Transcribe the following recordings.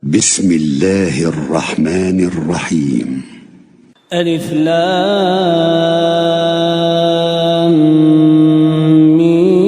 بسم الله الرحمن الرحيم. ألف لام ميم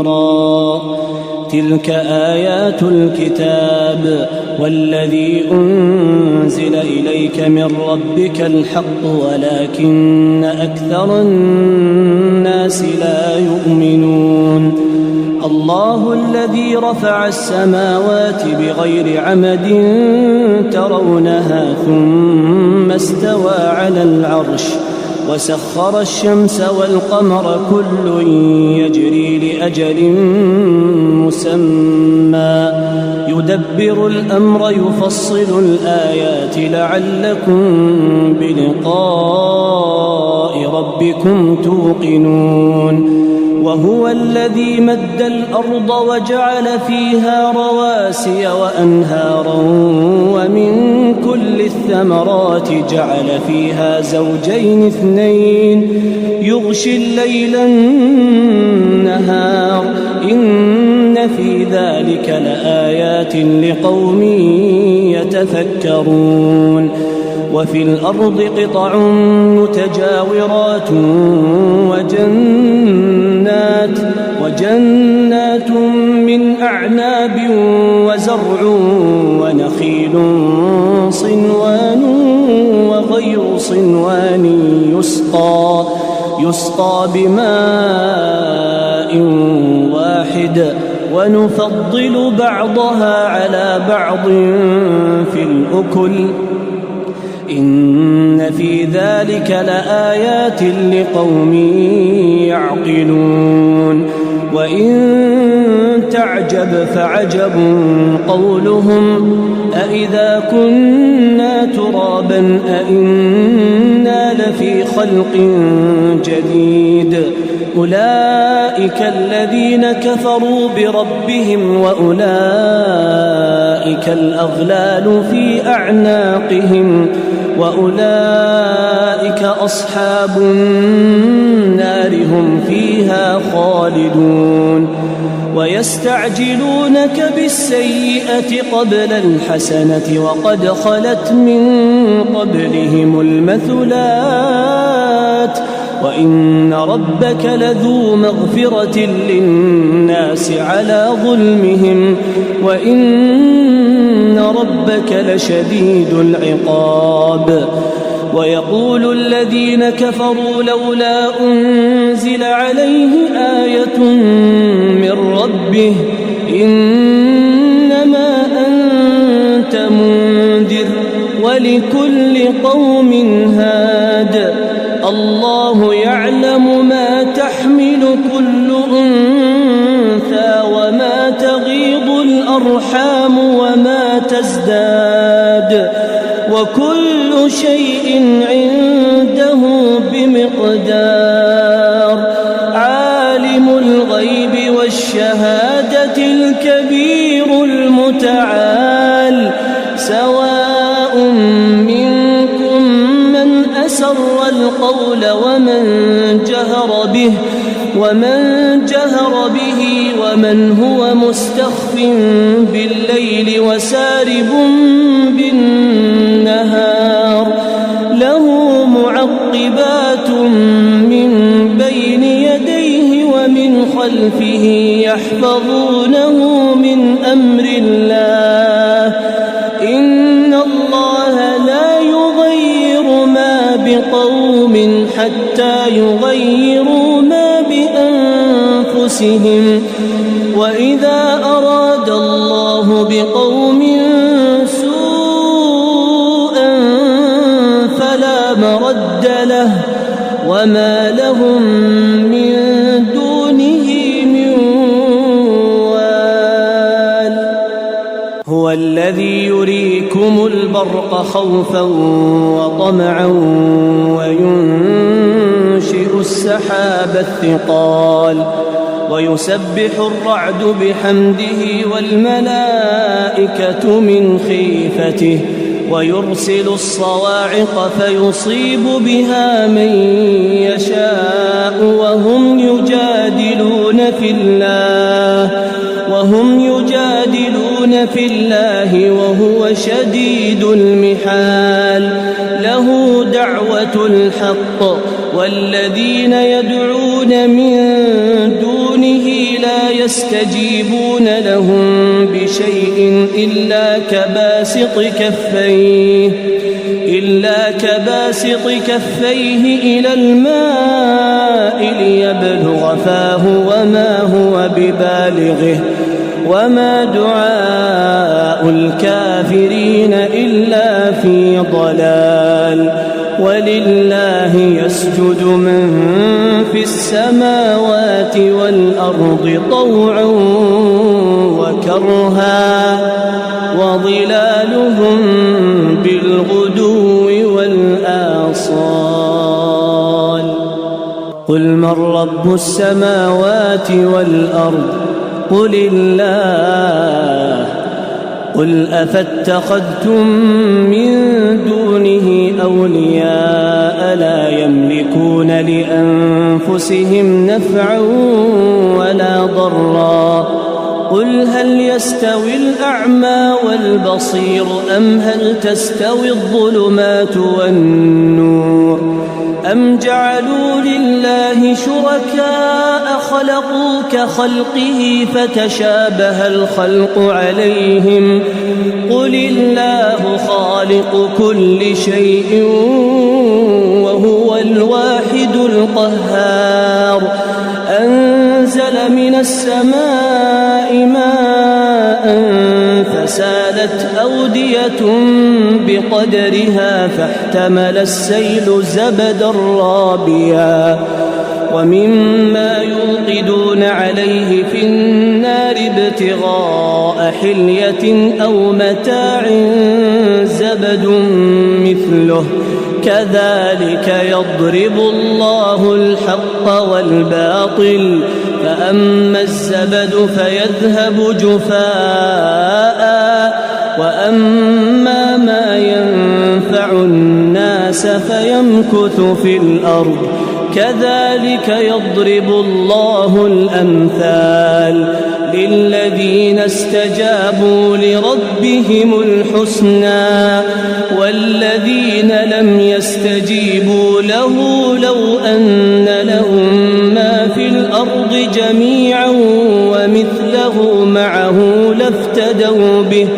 را. تلك آيات الكتاب والذي أنزل إليك من ربك الحق ولكن أكثر الناس لا يؤمنون. الله الذي رفع السماوات بغير عمد ترونها ثم استوى على العرش وسخر الشمس والقمر كل يجري لأجل مسمى يدبر الأمر يفصل الآيات لعلكم بلقاء ربكم توقنون. وهو الذي مد الأرض وجعل فيها رواسي وأنهارا ومن كل الثمرات جعل فيها زوجين اثنين يغشي الليل النهار إن في ذلك لآيات لقوم يتفكرون. وفي الأرض قطع متجاورات وجنات من أعناب وزرع ونخيل صنوان وغير صنوان يسقى بماء واحد ونفضل بعضها على بعض في الأكل إن في ذلك لآيات لقوم يعقلون. وإن تعجب فعجب قولهم أإذا كنا ترابا أإنا لفي خلق جديد أولئك الذين كفروا بربهم وأولئك الأغلال في أعناقهم وأولئك أصحاب النار هم فيها خالدون. ويستعجلونك بالسيئة قبل الحسنة وقد خلت من قبلهم المثلات وإن ربك لذو مغفرة للناس على ظلمهم وإن ربك لشديد العقاب. ويقول الذين كفروا لولا أنزل عليه آية من ربه إنما أنت منذر ولكل قوم هاد الله يعلم ما تحمل كل أنثى وما تغيض الأرحام وما تزداد وكل شيء عنده بمقدار. عالم الغيب والشهادة الكبير المتعال سواء منكم من أسر القول ومن جهر به ومن هو مستخف بالليل وسارب بالنهار له معقبات من بين يديه ومن خلفه يحفظونه من أمر الله إن الله لا يغير ما بقوم حتى يغيروا ما بأنفسهم وإذا أراد الله بقوم سوءا فلا مرد له وما لهم من دونه من وال. هو الذي يريكم البرق خوفا وطمعا وينشئ السحاب الثقال ويسبح الرعد بحمده والملائكة من خيفته ويرسل الصواعق فيصيب بها من يشاء وهم يجادلون في الله وهم يجادلون في الله وهو شديد المحال له دعوة الحق والذين يدعون من دونه لا يستجيبون لهم بشيء إلا كباسط كفيه إلى الماء ليبلغ فاه وما هو ببالغه وما دعاء الكافرين إلا في ضلال ولله يسجد من في السماوات والأرض طوعا وكرها وظلالهم بالغدو والآصال قل من رب السماوات والأرض قل الله قل أفاتخذتم من دونه أولياء لا يملكون لأنفسهم نفعا ولا ضرا قل هل يستوي الأعمى والبصير أم هل تستوي الظلمات والنور أم جعلوا لله شركاء خلقوا كخلقه فتشابه الخلق عليهم قل الله خالق كل شيء وهو الواحد القهار أنزل من السماء ماء فسالت أودية بقدرها فاحتمل السيل زبدا رابيا ومما يوقدون عليه في النار ابتغاء حلية أو متاع زبد مثله كذلك يضرب الله الحق والباطل فأما الزبد فيذهب جفاء وأما ما ينفع الناس فيمكث في الأرض كذلك يضرب الله الأمثال للذين استجابوا لربهم الحسنى والذين لم يستجيبوا له لو أن لهم ما في الأرض جميعا ومثله معه لافتدوا به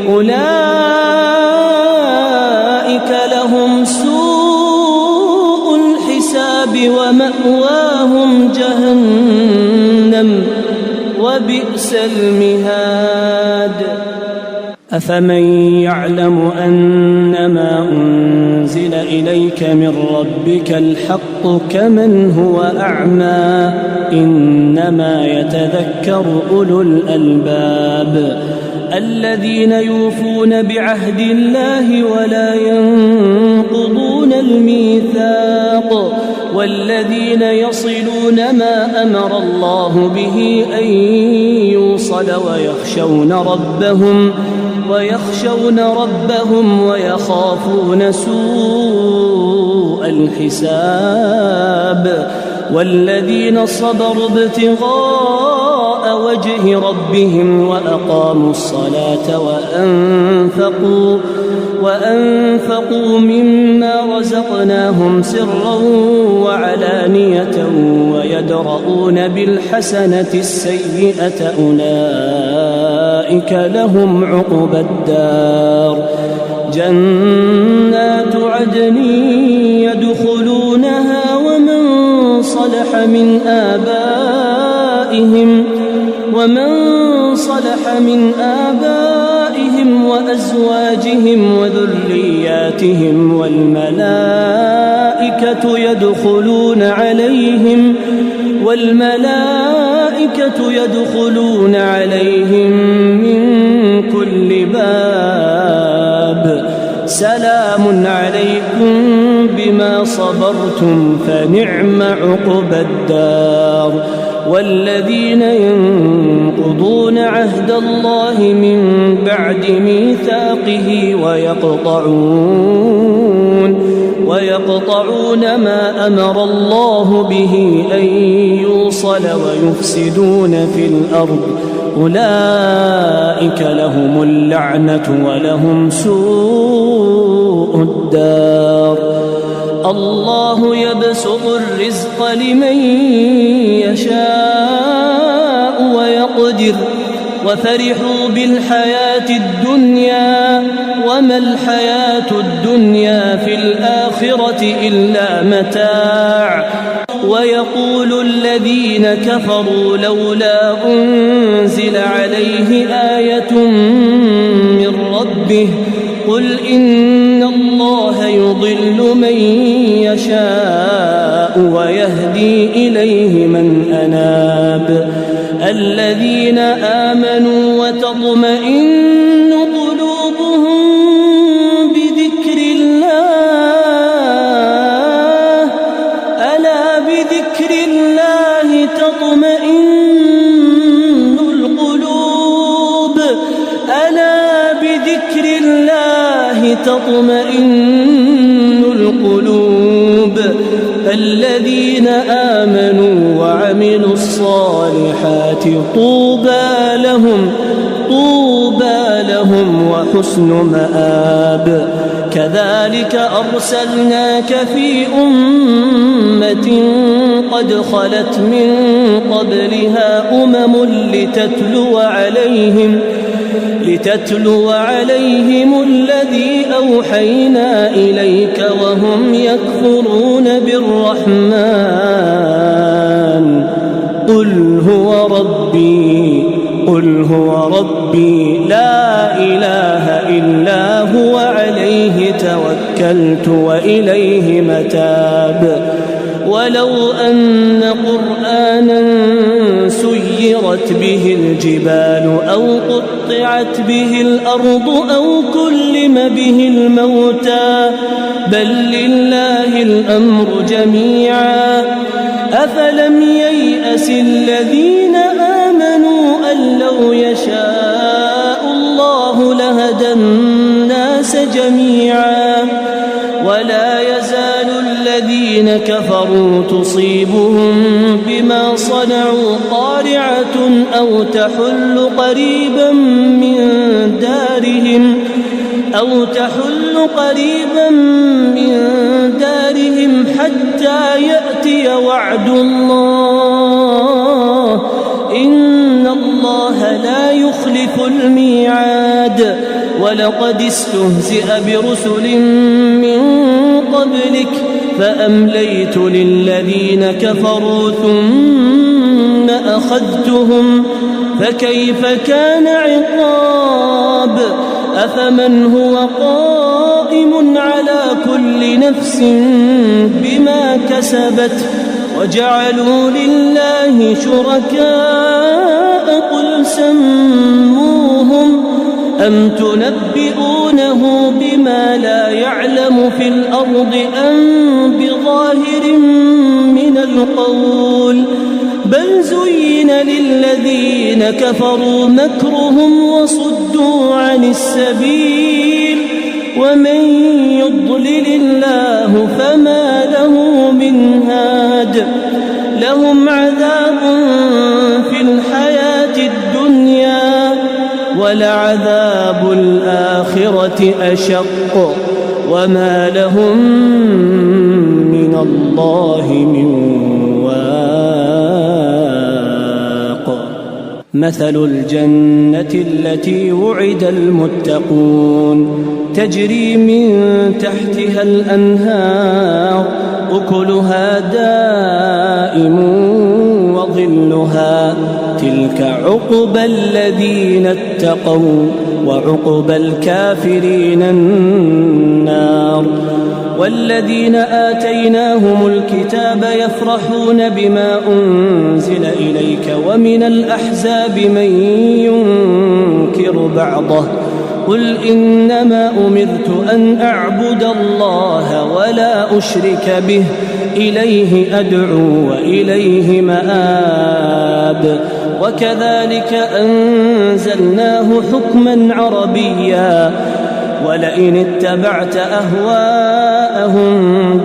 أولئك لهم سوء الحساب ومأواهم جهنم وبئس المهاد أفمن يعلم أنما أنزل إليك من ربك الحق كمن هو أعمى إنما يتذكر أولو الألباب الذين يوفون بعهد الله ولا ينقضون الميثاق والذين يصلون ما أمر الله به أن يوصل ويخشون ربهم ويخافون سوء الحساب والذين صبروا ابتغاء وجه ربهم وأقاموا الصلاة وأنفقوا مما رزقناهم سرا وعلانية ويدرؤون بالحسنة السيئة أولئك لهم عقبى الدار جنات عدن يدخلونها ومن صلح من آبائهم وأزواجهم وذرياتهم والملائكة يدخلون عليهم من كل باب سلام عليكم بما صبرتم فنعم عقبى الدار والذين ينقضون عهد الله من بعد ميثاقه ويقطعون ما أمر الله به أن يوصل ويفسدون في الأرض أولئك لهم اللعنة ولهم سوء الدار. الله يبسط الرزق لمن يشاء ويقدر وفرحوا بالحياة الدنيا وما الحياة الدنيا في الآخرة إلا متاع. ويقول الذين كفروا لولا أنزل عليه آية من ربه قل إن الله يضل من يشاء ويهدي إليه من أناب. الذين آمنوا وتطمئن قلوبهم بذكر الله ألا بذكر الله تطمئن القلوب ألا بذكر الله تطمئن القلوب. الذين آمنوا وعملوا الصالحات طوبى لهم وحسن مآب. كذلك أرسلناك في أمة قد خلت من قبلها أمم لتتلو عليهم الذي أوحينا إليك وهم يكفرون بالرحمن قل هو ربي لا إله إلا هو عليه توكلت وإليه متاب. ولو أن قرآنا سيرت به الجبال أو قطعت به الأرض أو كلم به الموتى بل لله الأمر جميعا أفلم ييأس الذين آمنوا أن لو يشاء الله لهدى الناس جميعا. ولا يزال الذين كفروا تصيبهم بما صنعوا قارعة أو تحل قريبا من دارهم حتى يأتي وعد الله إن الله لا يخلف الميعاد. ولقد استهزئ برسل من قبلك فأمليت للذين كفروا ثم أخذتهم فكيف كان عقاب. أفمن هو قائم على كل نفس بما كسبت وجعلوا لله شركاء قل سموهم أم تنبئونه بما لا يعلم في الأرض أم بظاهر من القول بل زين للذين كفروا مكرهم وصدوا عن السبيل ومن يضلل الله فما له من هاد. لهم عذاب في الحياة الدنيا ولعذاب الآخرة أشق وما لهم من الله من واق. مثل الجنة التي وعد المتقون تجري من تحتها الأنهار أكلها دائم وظلها تلك عقبى الذين اتقوا وعقبى الكافرين النار. والذين آتيناهم الكتاب يفرحون بما أنزل إليك ومن الأحزاب من ينكر بعضه قل إنما أمرت أن أعبد الله ولا أشرك به إليه أدعو وإليه مآب. وكذلك أنزلناه حكما عربيا ولئن اتبعت أهواءهم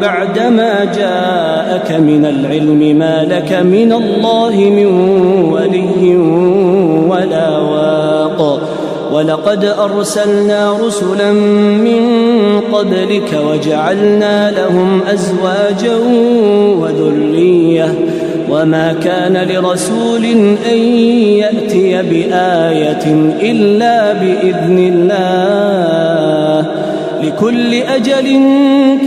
بعدما جاءك من العلم ما لك من الله من ولي ولا واق ولقد أرسلنا رسلا من قبلك وجعلنا لهم أزواجا وذرية وما كان لرسول أن يأتي بآية إلا بإذن الله لكل أجل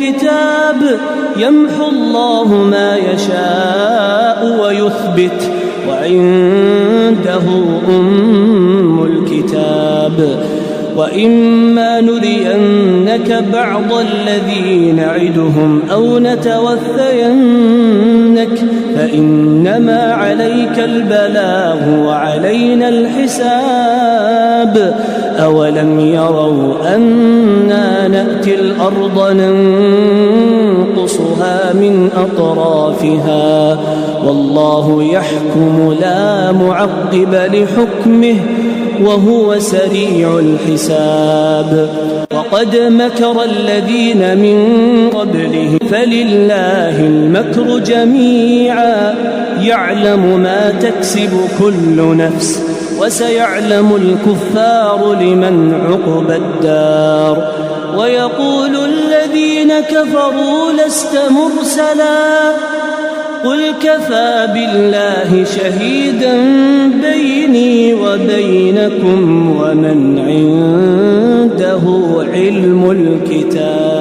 كتاب يمحو الله ما يشاء ويثبت وعنده أم الكتاب وإما نرينك بعض الذي نعدهم أو نتوفينك فإنما عليك البلاغ وعلينا الحساب أولم يروا أنا نأتي الأرض ننقصها من أطرافها والله يحكم لا معقب لحكمه وهو سريع الحساب وقد مكر الذين من قبلهم فلله المكر جميعا يعلم ما تكسب كل نفس وسيعلم الكفار لمن عقبى الدار ويقول الذين كفروا لست مرسلا قل كفى بالله شهيدا بيني وبينكم ومن عنده علم الكتاب